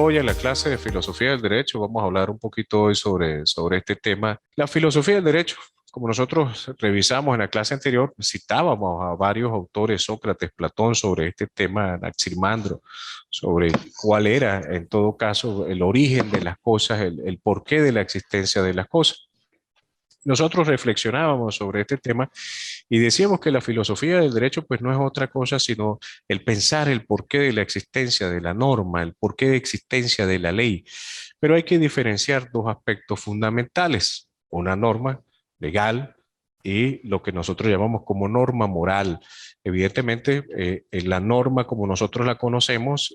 hoy en la clase de Filosofía del Derecho. Vamos a hablar un poquito hoy sobre este tema. La filosofía del derecho, como nosotros revisamos en la clase anterior, citábamos a varios autores, Sócrates, Platón, sobre este tema, Anaximandro, sobre cuál era, en todo caso, el origen de las cosas, el porqué de la existencia de las cosas. Nosotros reflexionábamos sobre este tema y decíamos que la filosofía del derecho pues no es otra cosa sino el pensar el porqué de la existencia de la norma, el porqué de existencia de la ley. Pero hay que diferenciar dos aspectos fundamentales, una norma legal y lo que nosotros llamamos como norma moral. Evidentemente, la norma como nosotros la conocemos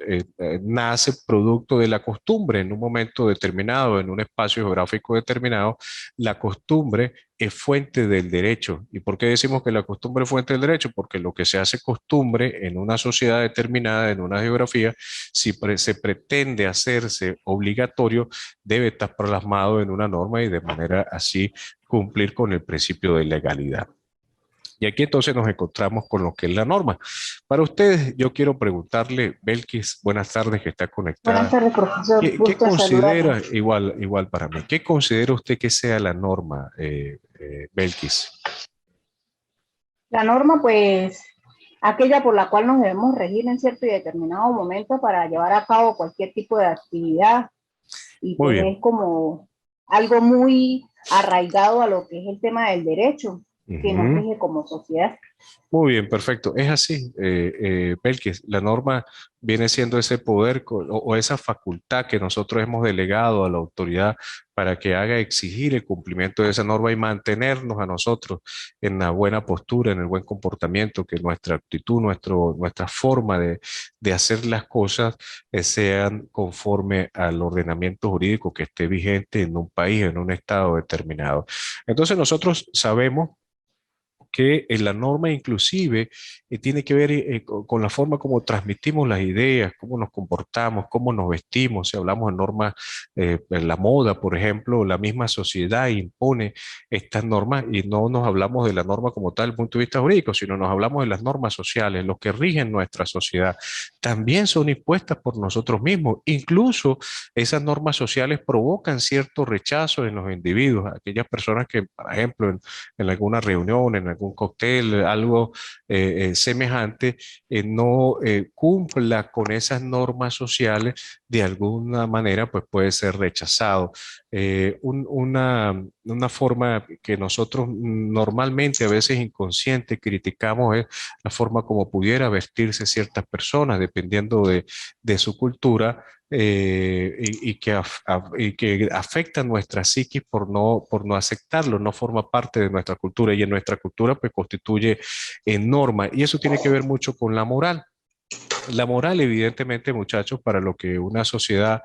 nace producto de la costumbre en un momento determinado, en un espacio geográfico determinado. La costumbre es fuente del derecho. ¿Y por qué decimos que la costumbre es fuente del derecho? Porque lo que se hace costumbre en una sociedad determinada, en una geografía, si se pretende hacerse obligatorio, debe estar plasmado en una norma y de manera así cumplir con el principio de legalidad. Y aquí entonces nos encontramos con lo que es la norma. Para ustedes, yo quiero preguntarle, Belkis, buenas tardes, que está Buenas conectada. tardes, profesor. ¿Qué Gusto en saludarlo. considera, igual para mí, qué considera usted que sea la norma, Belkis? La norma, pues, aquella por la cual nos debemos regir en cierto y determinado momento para llevar a cabo cualquier tipo de actividad y Muy pues bien. es como algo muy arraigado a lo que es el tema del derecho que nos Ujú. rige como sociedad. Muy bien, perfecto. Es así, Belkis. La norma viene siendo ese poder o esa facultad que nosotros hemos delegado a la autoridad para que haga exigir el cumplimiento de esa norma y mantenernos a nosotros en la buena postura, en el buen comportamiento, que nuestra actitud, nuestra forma de hacer las cosas sean conforme al ordenamiento jurídico que esté vigente en un país, en un estado determinado. Entonces nosotros sabemos que la norma inclusive tiene que ver con la forma como transmitimos las ideas, cómo nos comportamos, cómo nos vestimos. Si hablamos de normas, en la moda, por ejemplo, la misma sociedad impone estas normas y no nos hablamos de la norma como tal desde el punto de vista jurídico, sino nos hablamos de las normas sociales, lo que rigen nuestra sociedad. También son impuestas por nosotros mismos. Incluso esas normas sociales provocan cierto rechazo en los individuos, aquellas personas que, por ejemplo, en alguna reunión, en algún cóctel, algo semejante, no cumpla con esas normas sociales, de alguna manera pues puede ser rechazado. Una forma que nosotros normalmente, a veces inconsciente, criticamos es la forma como pudiera vestirse ciertas personas, dependiendo de su cultura, y que afecta nuestra psiquis por no aceptarlo, no forma parte de nuestra cultura y en nuestra cultura pues constituye norma y eso tiene que ver mucho con la moral. La moral, evidentemente, muchachos, para lo que una sociedad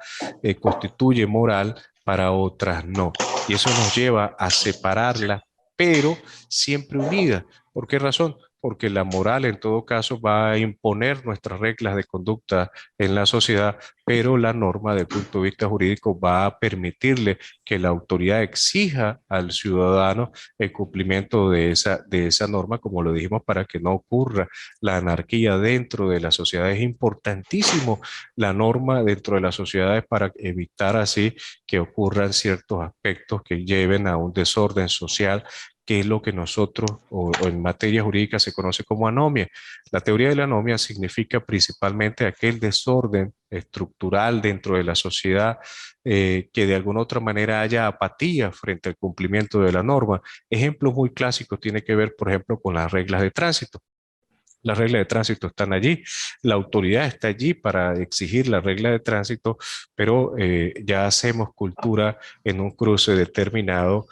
constituye moral, para otras no. Y eso nos lleva a separarla, pero siempre unida. ¿Por qué razón? Porque la moral, en todo caso, va a imponer nuestras reglas de conducta en la sociedad, pero la norma, desde el punto de vista jurídico, va a permitirle que la autoridad exija al ciudadano el cumplimiento de esa norma, como lo dijimos, para que no ocurra la anarquía dentro de la sociedad. Es importantísimo la norma dentro de las sociedades para evitar así que ocurran ciertos aspectos que lleven a un desorden social, que es lo que nosotros o en materia jurídica se conoce como anomia. La teoría de la anomia significa principalmente aquel desorden estructural dentro de la sociedad, que de alguna otra manera haya apatía frente al cumplimiento de la norma. Ejemplos muy clásicos tiene que ver, por ejemplo, con las reglas de tránsito. Las reglas de tránsito están allí, la autoridad está allí para exigir la regla de tránsito, pero ya hacemos cultura en un cruce determinado,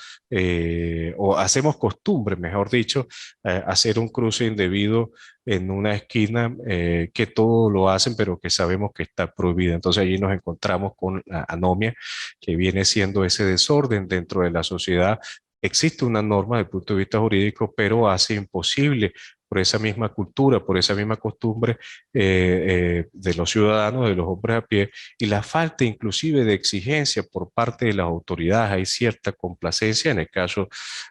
o hacemos costumbre, mejor dicho, hacer un cruce indebido en una esquina, que todo lo hacen, pero que sabemos que está prohibida. Entonces allí nos encontramos con la anomia, que viene siendo ese desorden dentro de la sociedad. Existe una norma desde el punto de vista jurídico, pero hace imposible por esa misma cultura, por esa misma costumbre de los ciudadanos, de los hombres a pie, y la falta inclusive de exigencia por parte de las autoridades. Hay cierta complacencia en el caso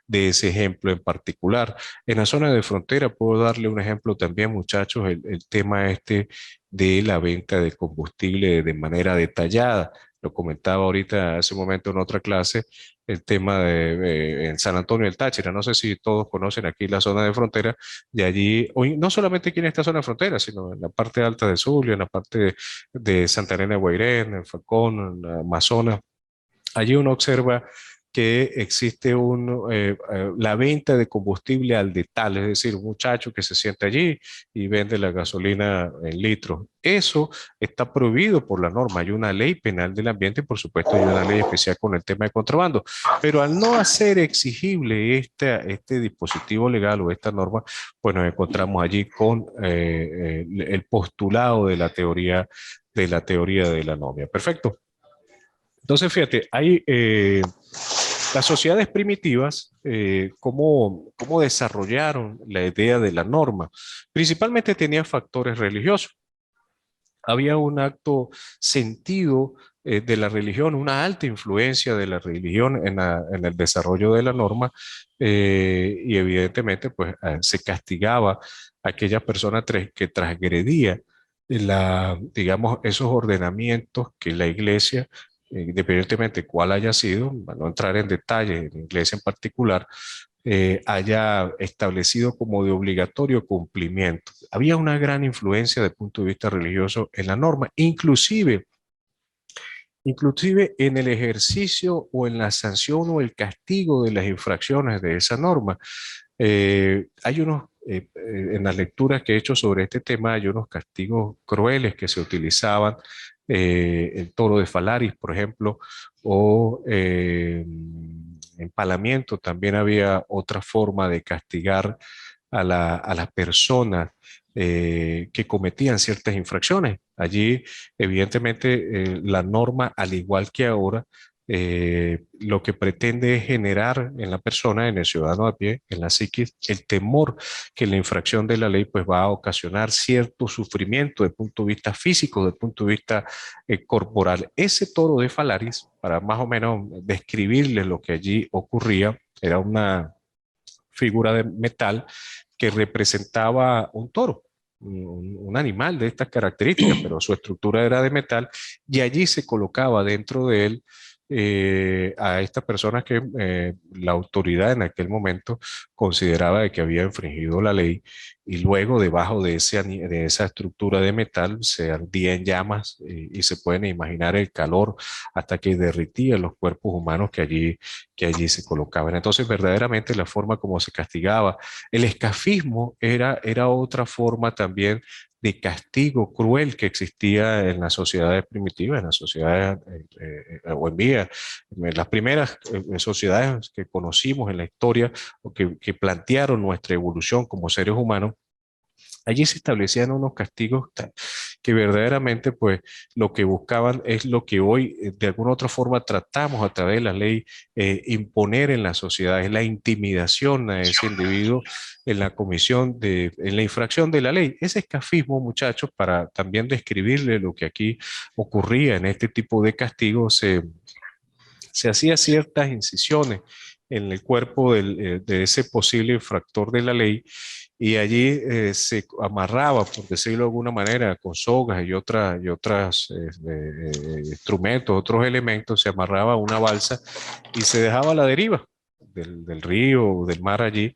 de ese ejemplo en particular. En la zona de frontera, puedo darle un ejemplo también, muchachos, el tema este de la venta de combustible de manera detallada. Lo comentaba ahorita hace un momento en otra clase, el tema de en San Antonio del Táchira. No sé si todos conocen aquí la zona de frontera, de allí, no solamente aquí en esta zona de frontera, sino en la parte alta de Zulia, en la parte de Santa Elena de Guairén, en Falcón, en Amazonas. Allí uno observa que existe la venta de combustible al detalle, es decir, un muchacho que se sienta allí y vende la gasolina en litros. Eso está prohibido por la norma. Hay una ley penal del ambiente y, por supuesto, hay una ley especial con el tema de contrabando. Pero al no hacer exigible este dispositivo legal o esta norma, pues nos encontramos allí con el postulado de la teoría de la novia. Perfecto. Entonces, fíjate, hay las sociedades primitivas, cómo desarrollaron la idea de la norma. Principalmente tenía factores religiosos. Había un alto sentido de la religión, una alta influencia de la religión en el desarrollo de la norma, y evidentemente pues se castigaba a aquella persona que transgredía digamos, esos ordenamientos que la iglesia, independientemente cuál haya sido, para no entrar en detalle, en la iglesia en particular, haya establecido como de obligatorio cumplimiento. Había una gran influencia desde el punto de vista religioso en la norma, inclusive en el ejercicio o en la sanción o el castigo de las infracciones de esa norma. En las lecturas que he hecho sobre este tema, hay unos castigos crueles que se utilizaban, el toro de Falaris, por ejemplo, o empalamiento. También había otra forma de castigar a las personas que cometían ciertas infracciones. Allí, evidentemente, la norma, al igual que ahora, lo que pretende es generar en la persona, en el ciudadano a pie, en la psiquis, el temor que la infracción de la ley pues va a ocasionar cierto sufrimiento desde el punto de vista físico, desde el punto de vista corporal. Ese toro de Falaris, para más o menos describirles lo que allí ocurría, era una figura de metal que representaba un toro, un animal de estas características, pero su estructura era de metal, y allí se colocaba dentro de él a estas personas que la autoridad en aquel momento consideraba de que había infringido la ley, y luego debajo de esa estructura de metal se ardía en llamas, y se pueden imaginar el calor hasta que derritía los cuerpos humanos que allí se colocaban. Entonces, verdaderamente la forma como se castigaba, el escafismo era otra forma también de castigo cruel que existía en las sociedades primitivas, en las sociedades o en vía, en las primeras sociedades que conocimos en la historia o que plantearon nuestra evolución como seres humanos. Allí se establecían unos castigos que verdaderamente pues lo que buscaban es lo que hoy de alguna u otra forma tratamos a través de la ley imponer en la sociedad, es la intimidación a ese individuo en la infracción de la ley. Ese escafismo, muchachos, para también describirle lo que aquí ocurría en este tipo de castigos, se hacía ciertas incisiones en el cuerpo de ese posible infractor de la ley, y allí se amarraba, por decirlo de alguna manera, con sogas y otras instrumentos, otros elementos, se amarraba a una balsa y se dejaba a la deriva del río o del mar allí,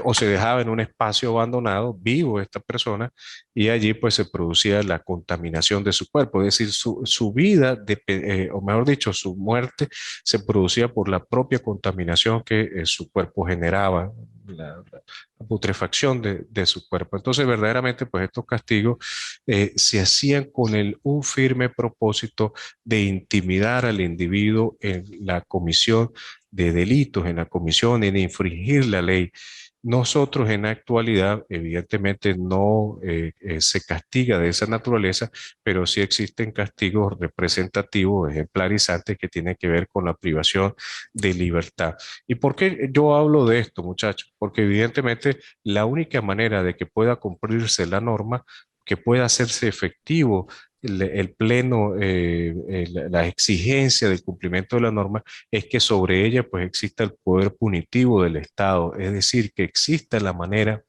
o se dejaba en un espacio abandonado, vivo esta persona, y allí pues se producía la contaminación de su cuerpo, es decir, su vida, o mejor dicho, su muerte se producía por la propia contaminación que su cuerpo generaba, la putrefacción de su cuerpo. Entonces, verdaderamente, pues estos castigos se hacían con un firme propósito de intimidar al individuo en la comisión de delitos, en la comisión, en infringir la ley. Nosotros en la actualidad, evidentemente, no se castiga de esa naturaleza, pero sí existen castigos representativos, ejemplarizantes, que tienen que ver con la privación de libertad. ¿Y por qué yo hablo de esto, muchachos? Porque evidentemente la única manera de que pueda cumplirse la norma, que pueda hacerse efectivo el pleno, la exigencia del cumplimiento de la norma, es que sobre ella pues exista el poder punitivo del Estado, es decir, que exista la manera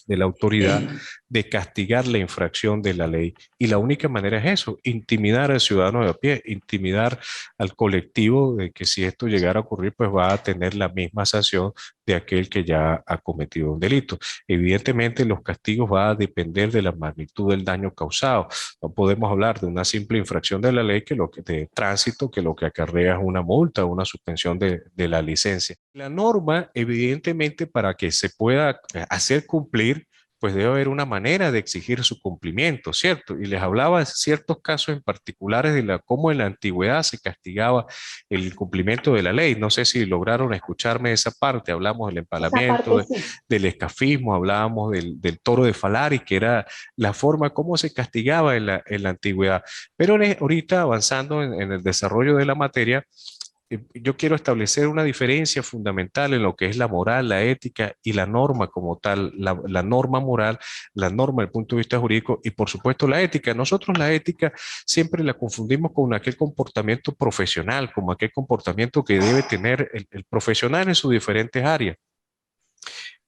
de la autoridad de castigar la infracción de la ley. Y la única manera es eso, intimidar al ciudadano de a pie, intimidar al colectivo de que si esto llegara a ocurrir, pues va a tener la misma sanción de aquel que ya ha cometido un delito. Evidentemente, los castigos van a depender de la magnitud del daño causado. No podemos hablar de una simple infracción de la ley que lo que de tránsito, que lo que acarrea es una multa, una suspensión de la licencia. La norma, evidentemente, para que se pueda hacer cumplir, pues debe haber una manera de exigir su cumplimiento, ¿cierto? Y les hablaba de ciertos casos en particulares de cómo en la antigüedad se castigaba el cumplimiento de la ley. No sé si lograron escucharme esa parte. Hablamos del Esa empalamiento, parte sí. del escafismo, hablábamos del toro de Falari, que era la forma como se castigaba en la antigüedad. Pero ahorita, avanzando en el desarrollo de la materia, yo quiero establecer una diferencia fundamental en lo que es la moral, la ética y la norma como tal, la norma moral, la norma desde el punto de vista jurídico y por supuesto la ética. Nosotros la ética siempre la confundimos con aquel comportamiento profesional, como aquel comportamiento que debe tener el profesional en sus diferentes áreas.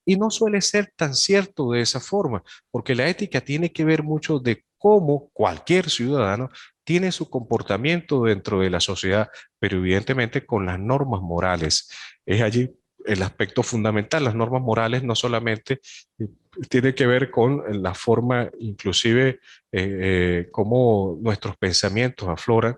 Y no suele ser tan cierto de esa forma, porque la ética tiene que ver mucho de cómo cualquier ciudadano tiene su comportamiento dentro de la sociedad, pero evidentemente con las normas morales. Es allí el aspecto fundamental. Las normas morales no solamente tiene que ver con la forma, inclusive, cómo nuestros pensamientos afloran,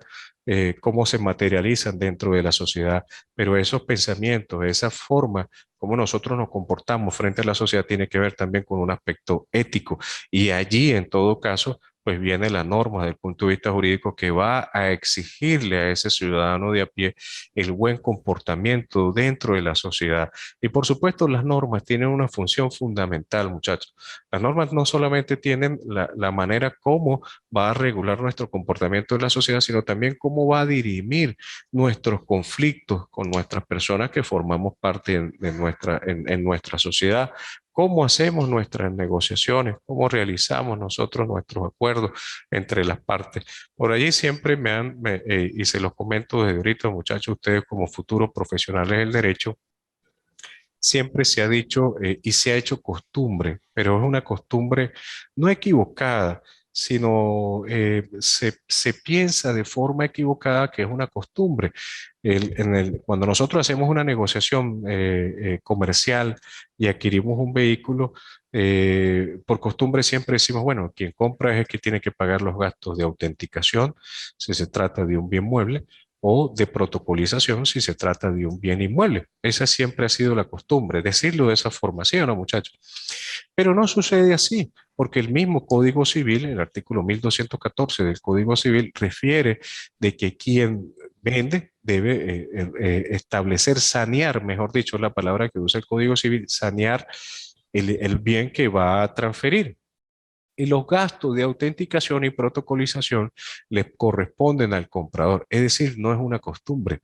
cómo se materializan dentro de la sociedad, pero esos pensamientos, esa forma cómo nosotros nos comportamos frente a la sociedad tiene que ver también con un aspecto ético. Y allí, en todo caso, pues viene la norma desde el punto de vista jurídico que va a exigirle a ese ciudadano de a pie el buen comportamiento dentro de la sociedad. Y por supuesto, las normas tienen una función fundamental, muchachos. Las normas no solamente tienen la manera como va a regular nuestro comportamiento en la sociedad, sino también cómo va a dirimir nuestros conflictos con nuestras personas que formamos parte en nuestra sociedad, cómo hacemos nuestras negociaciones, cómo realizamos nosotros nuestros acuerdos entre las partes. Por allí siempre y se los comento desde ahorita, muchachos, ustedes como futuros profesionales del derecho, siempre se ha dicho y se ha hecho costumbre, pero es una costumbre no equivocada, sino se piensa de forma equivocada que es una costumbre. Cuando nosotros hacemos una negociación comercial y adquirimos un vehículo, por costumbre siempre decimos, bueno, quien compra es el que tiene que pagar los gastos de autenticación si se trata de un bien mueble o de protocolización si se trata de un bien inmueble. Esa siempre ha sido la costumbre, decirlo de esa forma, ¿sí o no, muchachos? Pero no sucede así, porque el mismo Código Civil, el artículo 1214 del Código Civil, refiere de que quien vende debe establecer, sanear, mejor dicho, la palabra que usa el Código Civil, sanear el bien que va a transferir. Y los gastos de autenticación y protocolización les corresponden al comprador. Es decir, no es una costumbre,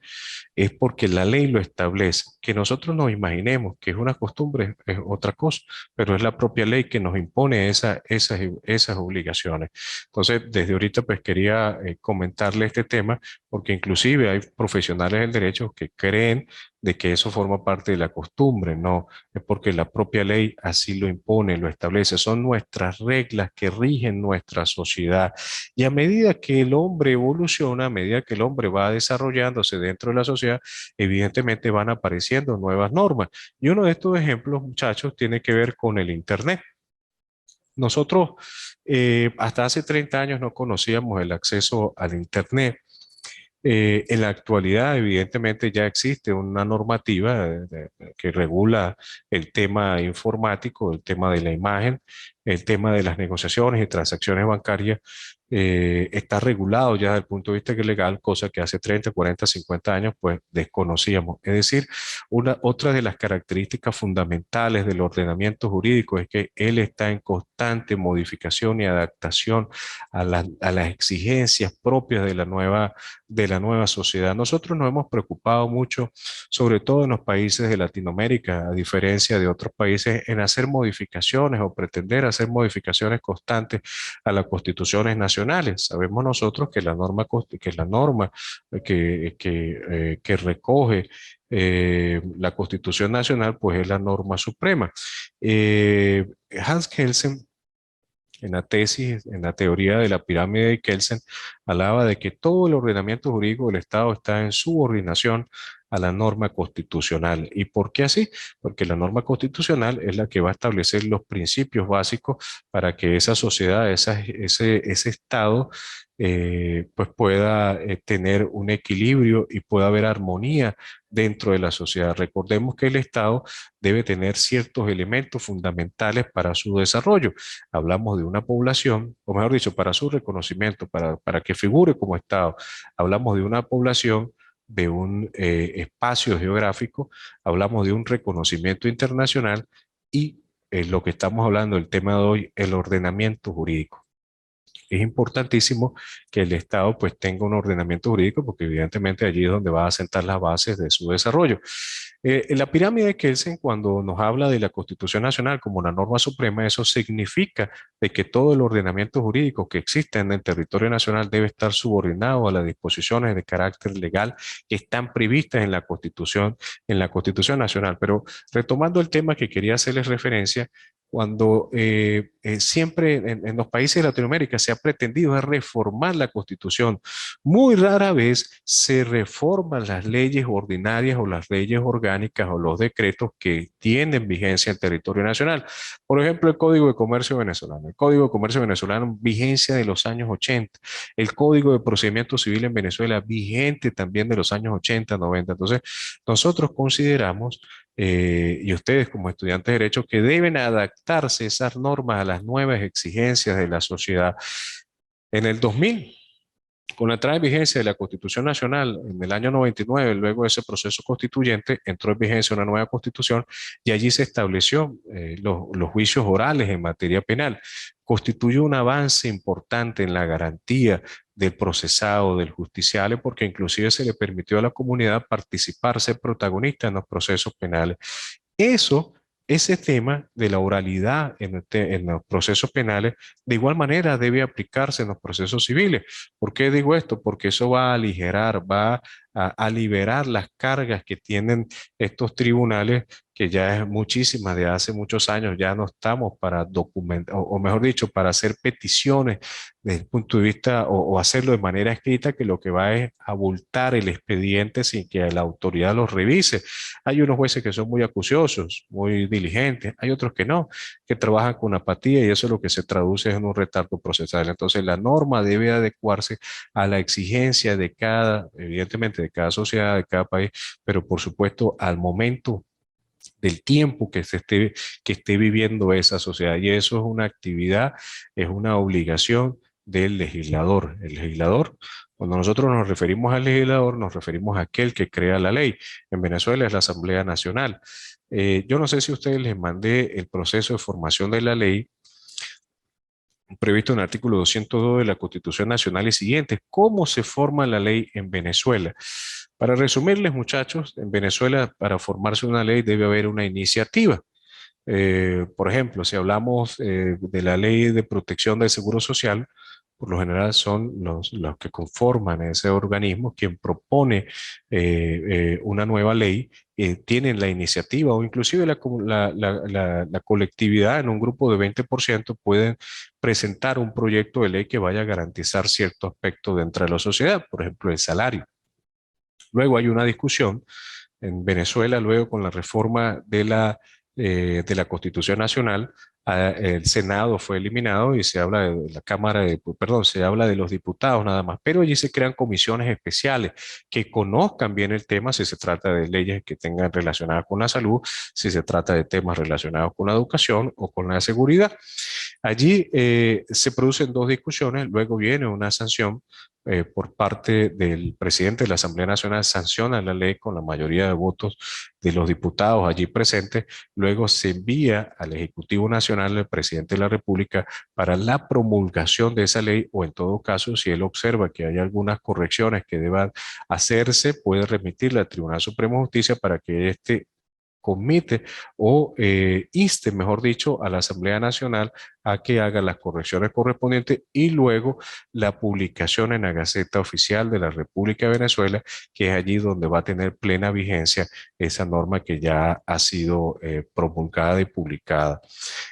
es porque la ley lo establece. Que nosotros nos imaginemos que es una costumbre es otra cosa, pero es la propia ley que nos impone esas obligaciones. Entonces, desde ahorita pues quería comentarle este tema, porque inclusive hay profesionales del derecho que creen de que eso forma parte de la costumbre. No, es porque la propia ley así lo impone, lo establece. Son nuestras reglas que rigen nuestra sociedad. Y a medida que el hombre evoluciona, a medida que el hombre va desarrollándose dentro de la sociedad, evidentemente van apareciendo nuevas normas. Y uno de estos ejemplos, muchachos, tiene que ver con el Internet. Nosotros hasta hace 30 años no conocíamos el acceso al Internet. En la actualidad, evidentemente, ya existe una normativa que regula el tema informático, el tema de la imagen, el tema de las negociaciones y transacciones bancarias está regulado ya desde el punto de vista legal, cosa que hace 30, 40, 50 años pues desconocíamos. Es decir, otra de las características fundamentales del ordenamiento jurídico es que él está en constante modificación y adaptación a las exigencias propias de la nueva sociedad. Nosotros nos hemos preocupado mucho, sobre todo en los países de Latinoamérica, a diferencia de otros países, en hacer modificaciones o pretender hacer modificaciones constantes a las constituciones nacionales. Sabemos nosotros que la norma que recoge la Constitución Nacional, pues es la norma suprema. Hans Kelsen, en la tesis, en la teoría de la pirámide de Kelsen, hablaba de que todo el ordenamiento jurídico del Estado está en subordinación a la norma constitucional. ¿Y por qué así? Porque la norma constitucional es la que va a establecer los principios básicos para que esa sociedad, ese Estado, pues pueda tener un equilibrio y pueda haber armonía dentro de la sociedad. Recordemos que el Estado debe tener ciertos elementos fundamentales para su desarrollo. Hablamos de una población, o mejor dicho, para su reconocimiento, para que figure como Estado. Hablamos de una población, de un espacio geográfico, hablamos de un reconocimiento internacional y lo que estamos hablando, el tema de hoy, el ordenamiento jurídico. Es importantísimo que el Estado pues tenga un ordenamiento jurídico porque evidentemente allí es donde va a sentar las bases de su desarrollo. En la pirámide de Kelsen, cuando nos habla de la Constitución Nacional como una norma suprema, eso significa de que todo el ordenamiento jurídico que existe en el territorio nacional debe estar subordinado a las disposiciones de carácter legal que están previstas en la Constitución Nacional. Pero retomando el tema que quería hacerles referencia, cuando siempre en los países de Latinoamérica se ha pretendido reformar la Constitución, muy rara vez se reforman las leyes ordinarias o las leyes orgánicas o los decretos que tienen vigencia en el territorio nacional. Por ejemplo, el Código de Comercio venezolano. El Código de Comercio venezolano, vigencia de los años 80. El Código de Procedimiento Civil en Venezuela, vigente también de los años 80, 90. Entonces, nosotros consideramos y ustedes como estudiantes de Derecho que deben adaptarse esas normas a las nuevas exigencias de la sociedad. En el 2000, con la entrada en vigencia de la Constitución Nacional en el año 99, luego de ese proceso constituyente, entró en vigencia una nueva constitución y allí se estableció los juicios orales en materia penal. Constituye un avance importante en la garantía del procesado, del justiciable, porque inclusive se le permitió a la comunidad participar, ser protagonista en los procesos penales. Eso, ese tema de la oralidad en los procesos penales, de igual manera debe aplicarse en los procesos civiles. ¿Por qué digo esto? Porque eso va a aligerar, va a liberar las cargas que tienen estos tribunales, que ya es muchísimas, de hace muchos años, ya no estamos para documentar, o mejor dicho, para hacer peticiones desde el punto de vista, o hacerlo de manera escrita, que lo que va es abultar el expediente sin que la autoridad los revise. Hay unos jueces que son muy acuciosos, muy diligentes, hay otros que no, que trabajan con apatía y eso es lo que se traduce en un retardo procesal. Entonces, la norma debe adecuarse a la exigencia de cada, evidentemente, de cada sociedad, de cada país, pero por supuesto al momento del tiempo que esté viviendo esa sociedad. Y eso es una actividad, es una obligación del legislador. El legislador, cuando nosotros nos referimos al legislador, nos referimos a aquel que crea la ley. En Venezuela es la Asamblea Nacional. Yo no sé si a ustedes les mandé el proceso de formación de la ley previsto en el artículo 202 de la Constitución Nacional y siguientes. ¿Cómo se forma la ley en Venezuela? Para resumirles, muchachos, en Venezuela para formarse una ley debe haber una iniciativa. Por ejemplo, si hablamos de la ley de protección del seguro social, por lo general son los que conforman ese organismo quien propone una nueva ley, tienen la iniciativa o inclusive la colectividad en un grupo de 20% pueden presentar un proyecto de ley que vaya a garantizar cierto aspecto dentro de la sociedad, por ejemplo, el salario. Luego hay una discusión en Venezuela, luego con la reforma de la Constitución Nacional, el Senado fue eliminado y se habla de la Cámara de, perdón, se habla de los diputados nada más, pero allí se crean comisiones especiales que conozcan bien el tema si se trata de leyes que tengan relacionadas con la salud, si se trata de temas relacionados con la educación o con la seguridad. Allí se producen dos discusiones, luego viene una sanción por parte del presidente de la Asamblea Nacional, sanciona la ley con la mayoría de votos de los diputados allí presentes, luego se envía al Ejecutivo Nacional, el presidente de la República, para la promulgación de esa ley, o en todo caso, si él observa que hay algunas correcciones que deban hacerse, puede remitirla al Tribunal Supremo de Justicia para que éste comite o inste, mejor dicho, a la Asamblea Nacional a que haga las correcciones correspondientes y luego la publicación en la Gaceta Oficial de la República de Venezuela, que es allí donde va a tener plena vigencia esa norma que ya ha sido promulgada y publicada.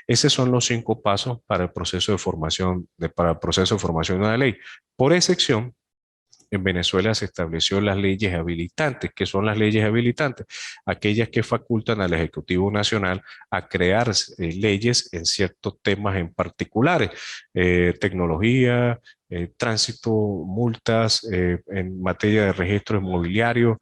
Esos son los 5 pasos para el proceso de formación, para el proceso de formación de una ley. Por excepción, en Venezuela se estableció las leyes habilitantes. ¿Qué son las leyes habilitantes? Aquellas que facultan al Ejecutivo Nacional a crear leyes en ciertos temas en particulares, tecnología, tránsito, multas, en materia de registro inmobiliario,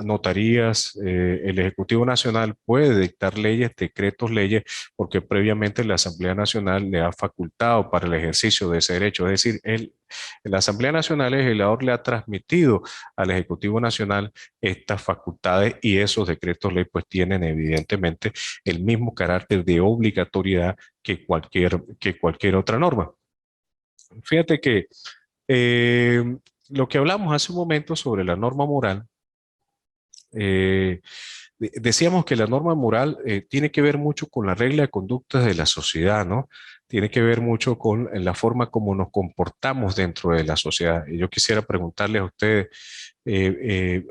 notarías. El Ejecutivo Nacional puede dictar leyes, decretos, leyes, porque previamente la Asamblea Nacional le ha facultado para el ejercicio de ese derecho. Es decir, la Asamblea Nacional, el legislador le ha transmitido al Ejecutivo Nacional estas facultades y esos decretos ley pues tienen evidentemente el mismo carácter de obligatoriedad que cualquier otra norma. Fíjate que eh, lo que hablamos hace un momento sobre la norma moral, eh, decíamos que la norma moral tiene que ver mucho con la regla de conducta de la sociedad, ¿no? Tiene que ver mucho con la forma como nos comportamos dentro de la sociedad. Y yo quisiera preguntarles a ustedes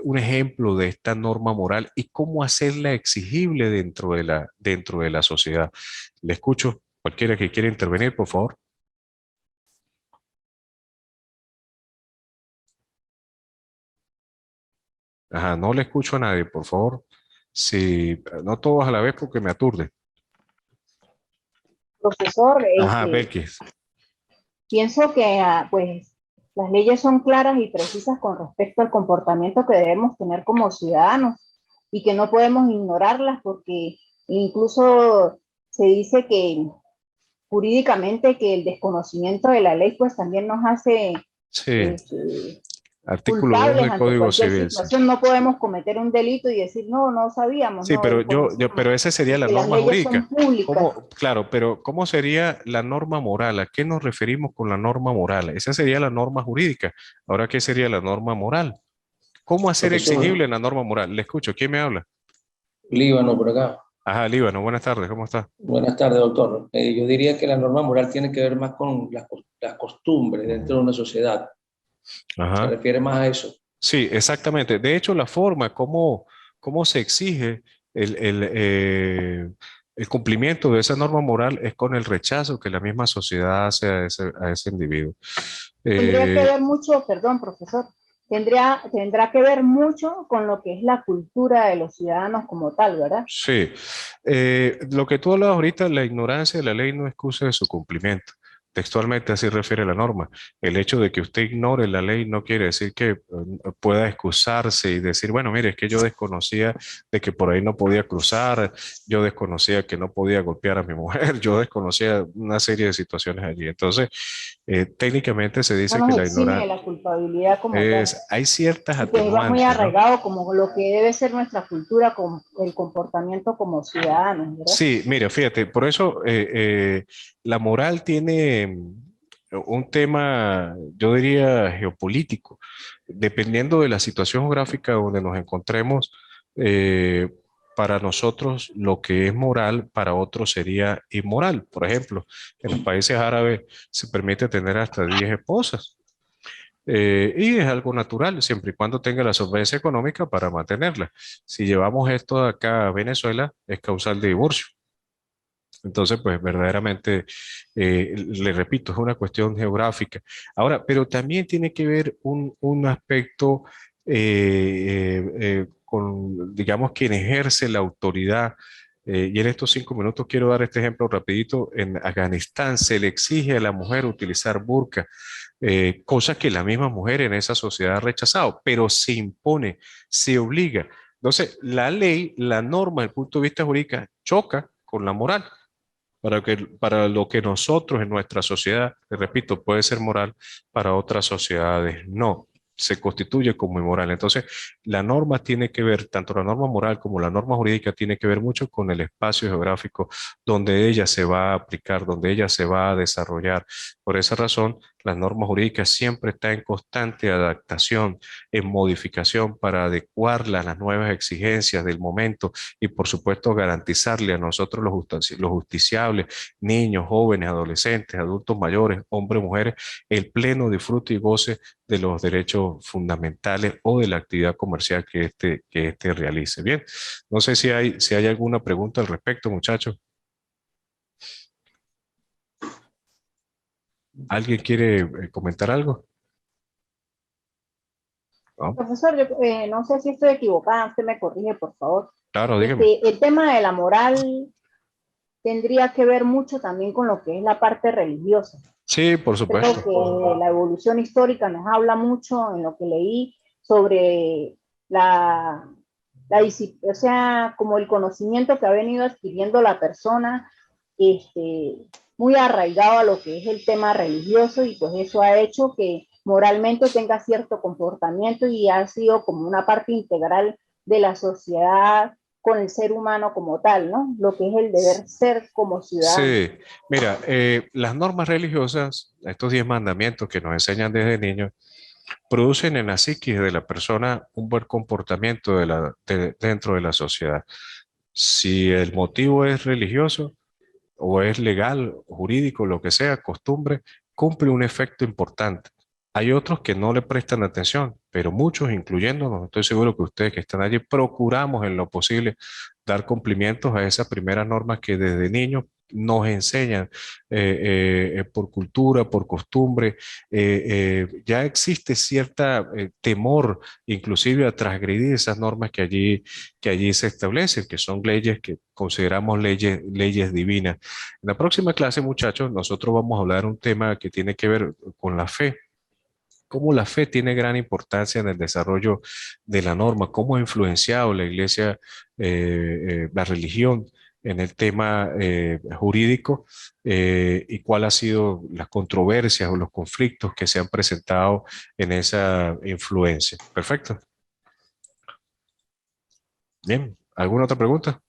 un ejemplo de esta norma moral y cómo hacerla exigible dentro de la sociedad. Le escucho. Cualquiera que quiera intervenir, por favor. Ajá, no le escucho a nadie, por favor. Si no todos a la vez porque me aturde. Profesor, Ajá, Belkis. pienso que pues las leyes son claras y precisas con respecto al comportamiento que debemos tener como ciudadanos y que no podemos ignorarlas porque incluso se dice que jurídicamente que el desconocimiento de la ley pues también nos hace Sí, eh, artículo 2 culpables del ante Código cualquier Civil. Sí, situación. No podemos cometer un delito y decir, no, no sabíamos, sí, no pero desconocíamos, pero esa sería la porque las norma leyes jurídica. son públicas. ¿Cómo? Claro, pero ¿cómo sería la norma moral? ¿A qué nos referimos con la norma moral? Esa sería la norma jurídica. Ahora, ¿qué sería la norma moral? ¿Cómo hacer Profesor, exigible la norma moral? Le escucho, ¿quién me habla? Líbano por acá. Ajá, Líbano, buenas tardes, ¿cómo está? Buenas tardes, doctor. Yo diría que la norma moral tiene que ver más con las costumbres dentro de una sociedad. Se Ajá. refiere más a eso. Sí, exactamente. De hecho, la forma como se exige el, el, eh, el cumplimiento de esa norma moral es con el rechazo que la misma sociedad hace a ese individuo. Tendría que Eh, ver mucho, perdón, profesor, tendrá que ver mucho con lo que es la cultura de los ciudadanos como tal, ¿verdad? sí, lo que tú hablas ahorita, la ignorancia de la ley no es excusa de su cumplimiento. Textualmente así refiere la norma. El hecho de que usted ignore la ley no quiere decir que pueda excusarse y decir, bueno, mire, es que yo desconocía de que por ahí no podía cruzar, yo desconocía que no podía golpear a mi mujer, yo desconocía una serie de situaciones allí. Entonces, técnicamente se No dice que nos la exime de ignorancia la culpabilidad como tal. hay ciertas Y pues va muy atenuantes, ¿no? arraigado como lo que debe ser nuestra cultura, con el comportamiento como ciudadanos, ¿verdad? Sí, mira, fíjate, por eso la moral tiene un tema, yo diría, geopolítico. Dependiendo de la situación geográfica donde nos encontremos, eh, para nosotros lo que es moral, para otros sería inmoral. Por ejemplo, en los países árabes se permite tener hasta 10 esposas. Y es algo natural, siempre y cuando tenga la solvencia económica para mantenerla. Si llevamos esto de acá a Venezuela, es causal de divorcio. Entonces, pues verdaderamente, le repito, es una cuestión geográfica. Ahora, pero también tiene que ver un aspecto con, digamos, quien ejerce la autoridad. Y en estos 5 minutos quiero dar este ejemplo rapidito. En Afganistán se le exige a la mujer utilizar burka, cosa que la misma mujer en esa sociedad ha rechazado, pero se impone, se obliga. Entonces, la ley, la norma, desde el punto de vista jurídico, choca con la moral. para lo que nosotros en nuestra sociedad, te repito, puede ser moral, para otras sociedades no. Se constituye como inmoral. Entonces, la norma tiene que ver, tanto la norma moral como la norma jurídica, tiene que ver mucho con el espacio geográfico donde ella se va a aplicar, donde ella se va a desarrollar. Por esa razón, las normas jurídicas siempre están en constante adaptación, en modificación para adecuarla a las nuevas exigencias del momento y, por supuesto, garantizarle a nosotros los justiciables, niños, jóvenes, adolescentes, adultos mayores, hombres, mujeres, el pleno disfrute y goce de los derechos fundamentales o de la actividad comercial que éste realice. Bien, no sé si hay alguna pregunta al respecto, muchachos. ¿Alguien quiere comentar algo? ¿No? Profesor, yo no sé si estoy equivocada, usted me corrige, por favor. Claro, dígame. El tema de la moral tendría que ver mucho también con lo que es la parte religiosa. Sí, por Creo supuesto. que la evolución histórica nos habla mucho en lo que leí sobre o sea, como el conocimiento que ha venido adquiriendo la persona, muy arraigado a lo que es el tema religioso, y pues eso ha hecho que moralmente tenga cierto comportamiento y ha sido como una parte integral de la sociedad con el ser humano como tal, ¿no? Lo que es el deber ser como ciudadano. Sí, mira, las normas religiosas, estos 10 mandamientos que nos enseñan desde niños, producen en la psiquis de la persona un buen comportamiento dentro de la sociedad. Si el motivo es religioso o es legal, jurídico, lo que sea, costumbre, cumple un efecto importante. Hay otros que no le prestan atención, pero muchos, incluyéndonos, estoy seguro que ustedes que están allí, procuramos en lo posible dar cumplimientos a esas primeras normas que desde niños nos enseñan por cultura, por costumbre. Ya existe cierta temor inclusive a transgredir esas normas que allí se establecen, que son leyes que consideramos leyes divinas. En la próxima clase, muchachos, nosotros vamos a hablar un tema que tiene que ver con la fe, cómo la fe tiene gran importancia en el desarrollo de la norma, cómo ha influenciado la iglesia, la religión en el tema jurídico y cuál ha sido las controversias o los conflictos que se han presentado en esa influencia. Perfecto. Bien, ¿alguna otra pregunta?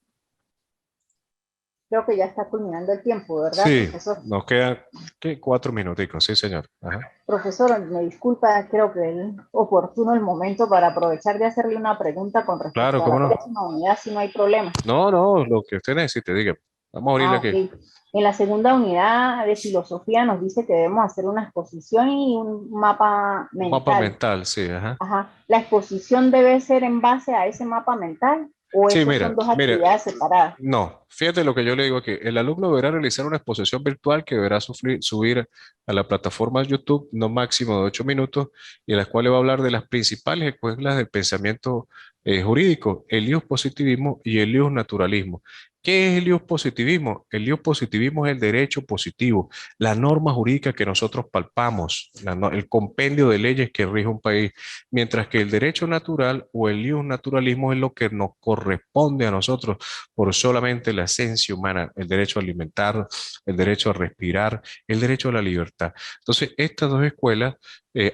Creo que ya está culminando el tiempo, ¿verdad, Sí, profesor? nos quedan ¿qué? 4 minuticos, sí, señor. Ajá. Profesor, me disculpa, creo que es oportuno el momento para aprovechar de hacerle una pregunta con Claro, respecto a cómo la no. próxima unidad, si no hay problema. No, no, lo que usted necesite, diga. Vamos a abrirle Ah, aquí. ok. En la segunda unidad de filosofía nos dice que debemos hacer una exposición y un mapa Un mapa mental. mental, sí, ajá. Ajá. ¿La exposición debe ser en base a ese mapa mental o Sí, esos son mira, dos mira, actividades separadas? no, fíjate lo que yo le digo aquí. El alumno deberá realizar una exposición virtual que deberá subir a la plataforma YouTube no máximo de 8 minutos y en la cual le va a hablar de las principales escuelas del pensamiento jurídico, el ius positivismo y el ius naturalismo. ¿Qué es el ius positivismo? El ius positivismo es el derecho positivo, la norma jurídica que nosotros palpamos, el compendio de leyes que rige un país, mientras que el derecho natural o el ius naturalismo es lo que nos corresponde a nosotros por solamente la esencia humana, el derecho a alimentar, el derecho a respirar, el derecho a la libertad. Entonces, estas dos escuelas,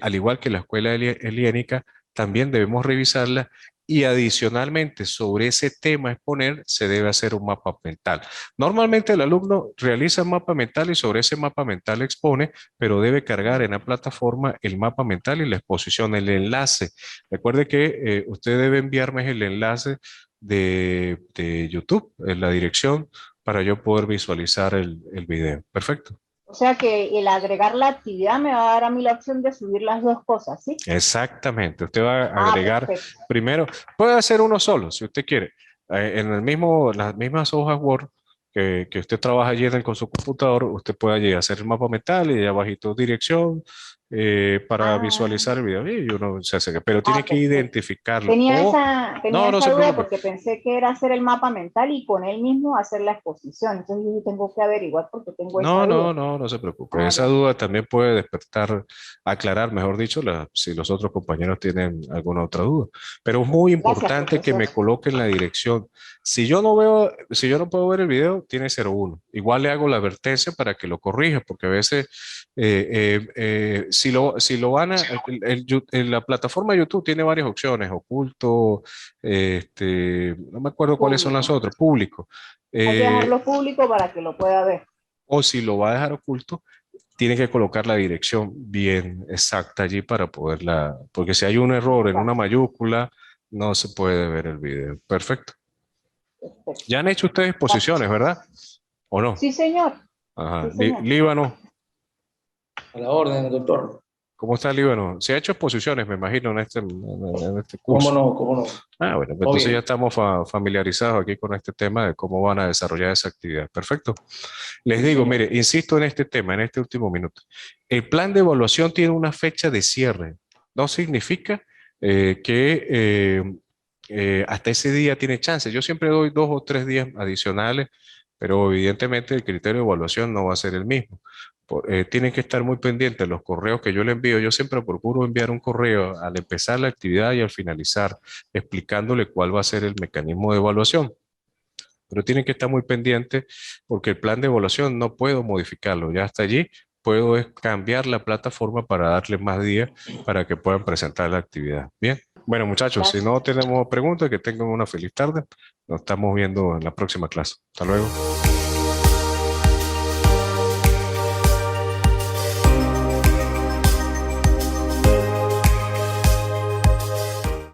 al igual que la escuela heliénica, también debemos revisarlas y adicionalmente sobre ese tema a exponer se debe hacer un mapa mental. Normalmente el alumno realiza un mapa mental y sobre ese mapa mental expone, pero debe cargar en la plataforma el mapa mental y la exposición, el enlace. Recuerde que usted debe enviarme el enlace de YouTube, en la dirección, para yo poder visualizar el video. Perfecto. O sea que el agregar la actividad me va a dar a mí la opción de subir las dos cosas, ¿sí? Exactamente. Usted va a Ah, agregar perfecto. primero, puede hacer uno solo si usted quiere. En las mismas hojas Word que usted trabaja allí con su computador, usted puede allí hacer el mapa mental y de abajito dirección, para Ah, visualizar el video. Y uno se hace, pero tiene que perfecto. identificarlo. Tenía O, tenía no, no esa se duda preocupe. porque pensé que era hacer el mapa mental y con él mismo hacer la exposición. Entonces yo tengo que averiguar porque tengo esa No, duda. no, no, no se preocupe. Ah, Esa ya. duda también puede despertar, aclarar, mejor dicho, si los otros compañeros tienen alguna otra duda. Pero es muy Gracias, importante que profesor. me coloquen la dirección. Si yo no veo, si yo no puedo ver el video, tiene 01. Igual le hago la advertencia para que lo corrija, porque a veces, si lo van a, la plataforma de YouTube tiene varias opciones, oculto, no me acuerdo cuáles son las Público. otras, público. Hay que Eh, dejarlo público para que lo pueda ver. o si lo va a dejar oculto, tiene que colocar la dirección bien exacta allí para poderla, porque si hay un error en una Exacto. mayúscula, no se puede ver el video. Perfecto. Perfecto. Ya han hecho ustedes exposiciones, ¿verdad? ¿O no? Sí, señor. Ajá. Sí, señor. Líbano, A la orden, doctor. ¿cómo está Líbano? Se ha hecho exposiciones, me imagino, en este ¿Cómo curso. no? ¿Cómo no? Ah, bueno, pues Todo entonces ya bien. estamos familiarizados aquí con este tema de cómo van a desarrollar esa actividad. Perfecto. Les Sí, digo, señor. mire, insisto en este tema, en este último minuto. El plan de evaluación tiene una fecha de cierre. No significa que hasta ese día tiene chance. Yo siempre doy 2 o 3 días adicionales, pero evidentemente el criterio de evaluación no va a ser el mismo. Tienen que estar muy pendientes los correos que yo le envío. Yo siempre procuro enviar un correo al empezar la actividad y al finalizar, explicándole cuál va a ser el mecanismo de evaluación. Pero tienen que estar muy pendientes porque el plan de evaluación no puedo modificarlo. Ya hasta allí puedo cambiar la plataforma para darle más días para que puedan presentar la actividad. Bien. Bueno, muchachos, si no Gracias. tenemos preguntas, que tengan una feliz tarde. Nos estamos viendo en la próxima clase. Hasta luego.